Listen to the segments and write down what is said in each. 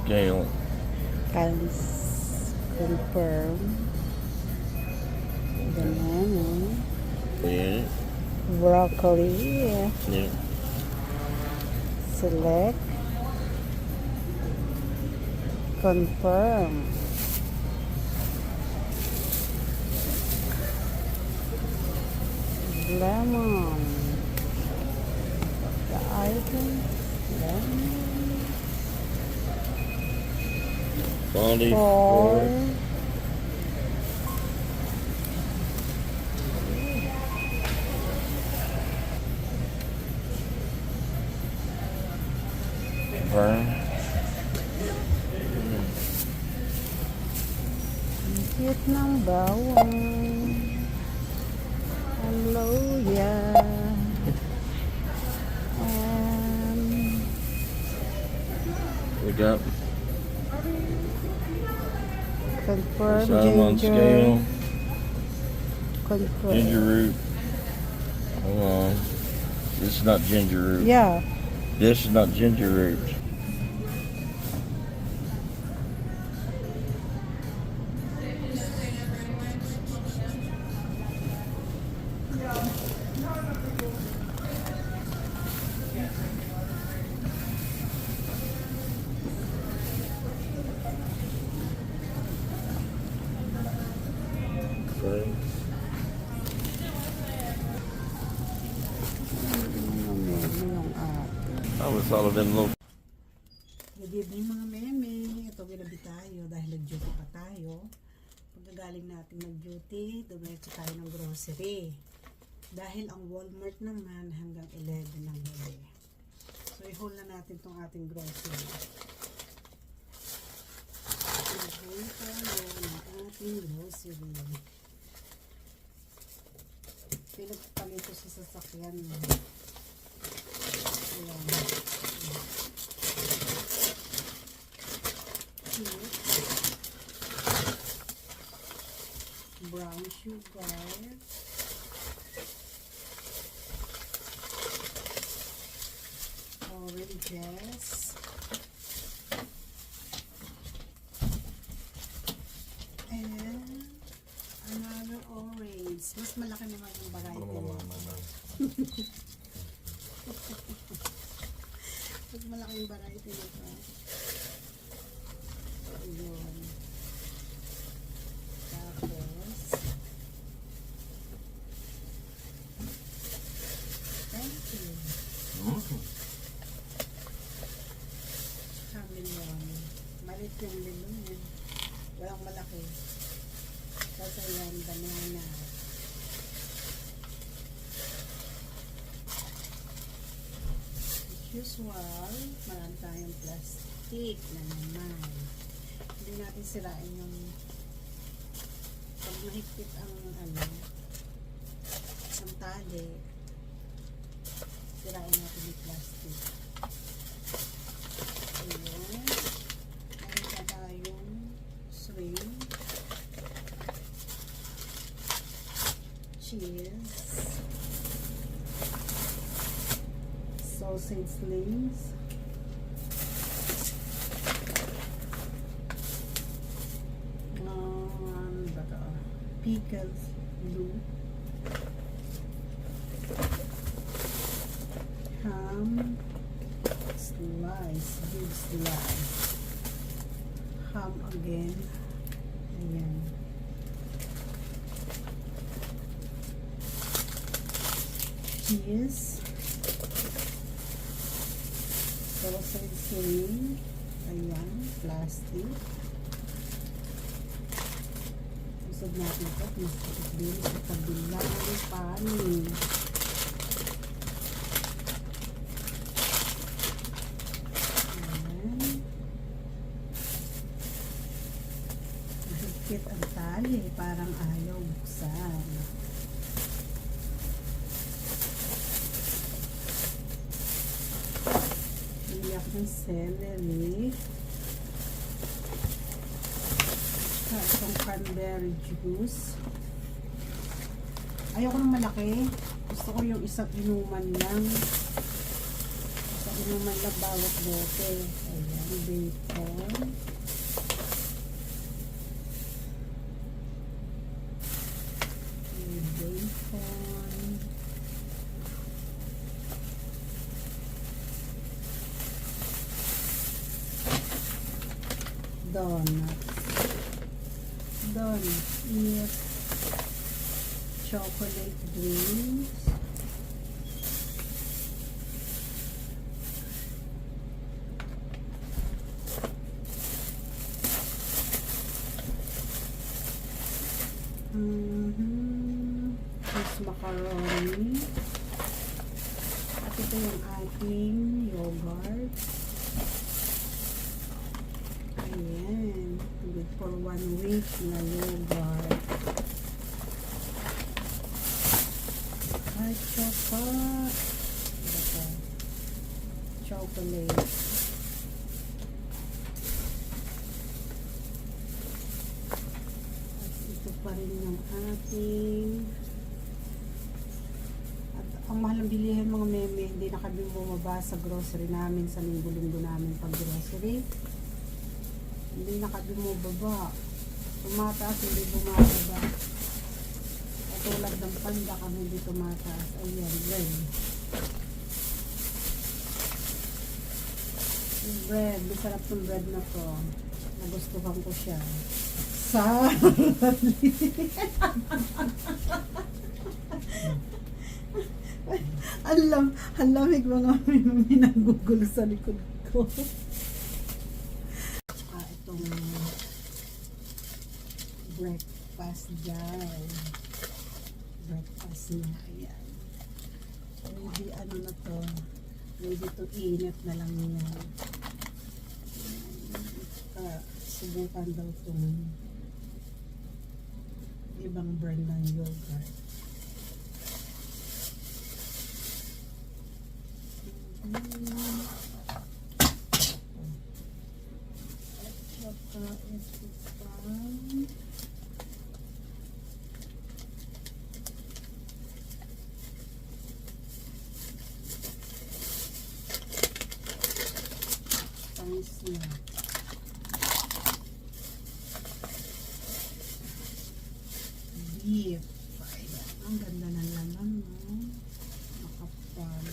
scale. Confirm. Banana. Yeah. Broccoli. Yeah. Select. Confirm. Lemon. The item. Lemon. Body Four. Burn. Cute ng bawang. Hello, yeah. We got Confirm cinnamon ginger. scale. Confirm. Ginger root. Hold on. This is not ginger root. Yeah. This is not ginger root. Okay. I was all of them little. Good evening mga meme. Ito ginabi tayo dahil nag-duty pa tayo. Pagkagaling natin nag-duty, dumiretso tayo ng grocery. Dahil ang Walmart naman hanggang 11 ng gabi. So i-hold na natin itong ating grocery. I-hold tayo ng ating grocery. Pinagpalito sa sasakyan mo. Ayan. Brown sugar, oranges, and another orange. Mas malaki naman yung variety mo. Mas malaki yung variety nito. Yun. Tapos, thank you. Hamilon. Malit yung limon yun. Walang malaki. Tapos ayan, banana. As usual, marami tayong plastic na naman. Hindi natin sirain yung pag mahigpit ang ang tali, sirain natin yung plastic. Ayan. Meron pa tayong swing, cheese, sausage links, pickles, blue, ham, slice, big slice, ham again, ayan, cheese, sausage filling, ayan, plastic. Usog natin ito, masakit din sa kabilang panin. Ayan. Mahigpit ang tali, parang ayaw buksan. Iyak ng celery. Itong cranberry juice. Ayoko ng malaki. Gusto ko yung isang inuman lang. Isang inuman lang bawat bote. Ayan. bacon, bacon, donuts is chocolate drinks, is macaroni, at ito yung ating yogurt. Ayan, good for 1 week na yogurt. At saka ito, chocolate. At ito pa rin yung ating, at ang mahal ng bilihin mga meme, hindi na kami bumaba sa grocery namin sa linggo-linggo namin pag grocery. Hindi na kami bumaba. Tumataas, hindi bumababa. Tulad ng panda kami hindi tumataas. Ayan, bread. Yung bread, masarap yung bread na to. Nagustuhan ko siya. Sarali. Ang lamig mga minanggugulo sa likod ko. Itong breakfast jar. Breakfast na, ayan. Maybe ano na to, maybe to init na lang yan. Subukan daw itong ibang brand ng yogurt. At saka ito pa. Nice na. Beef. Ayan. Ang ganda ng laman, no? Makapal.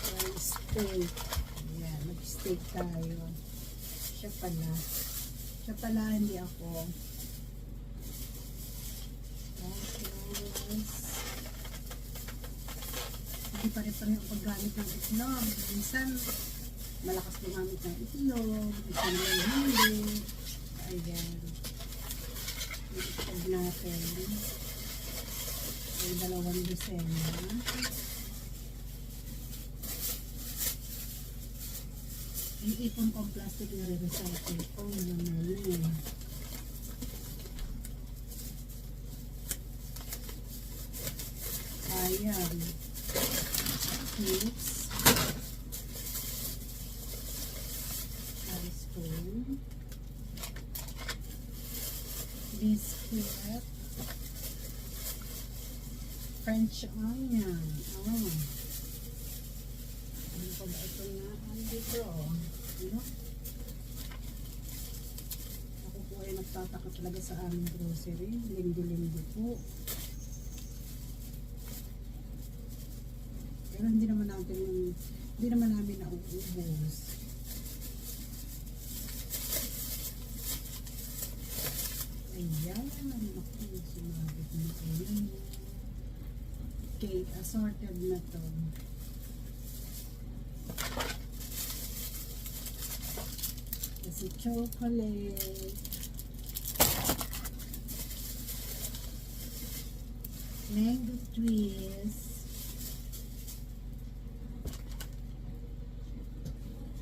Ayan, steak. Ayan, mag-steak tayo. Siya pala, hindi ako. Tapos, hindi pare-pareho ang paggamit ng itlog. Minsan, malakas gumamit ng itlog, minsan lang hindi. Ayan. Itlog natin. Ay, 2 dosena. Iipon ko ang plastic na re-recycle ko. Yun naman. Ayan. Chips. Ice cream. Biscuit. French onion. Oh. Ano pa ba ito na? Andito. Ano? Ako po ay nagtataka talaga sa aming grocery. Linggo-linggo po. Pero hindi naman namin nauubos. Ayan. Naku, sumabit na ayan. Cake. Assorted na to. Kasi chocolate. Mango twist.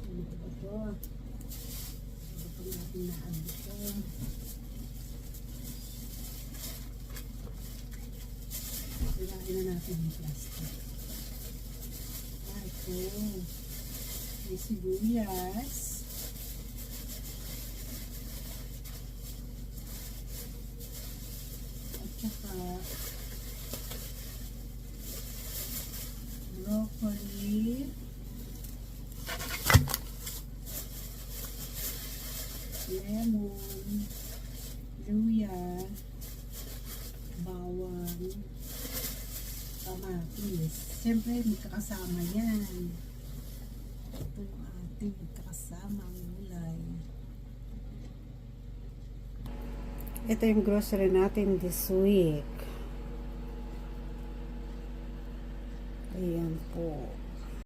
Ano ba ito? Ano pa natin naan ito? Sirain na natin yung plastic. Ito. May sibuyas. At saka broccoli. lemon, luya, bawang, kamatis. Siyempre, magkakasama yan. Ito yung ating magkakasama ang gulay. Ito yung grocery natin this week. Ayan po.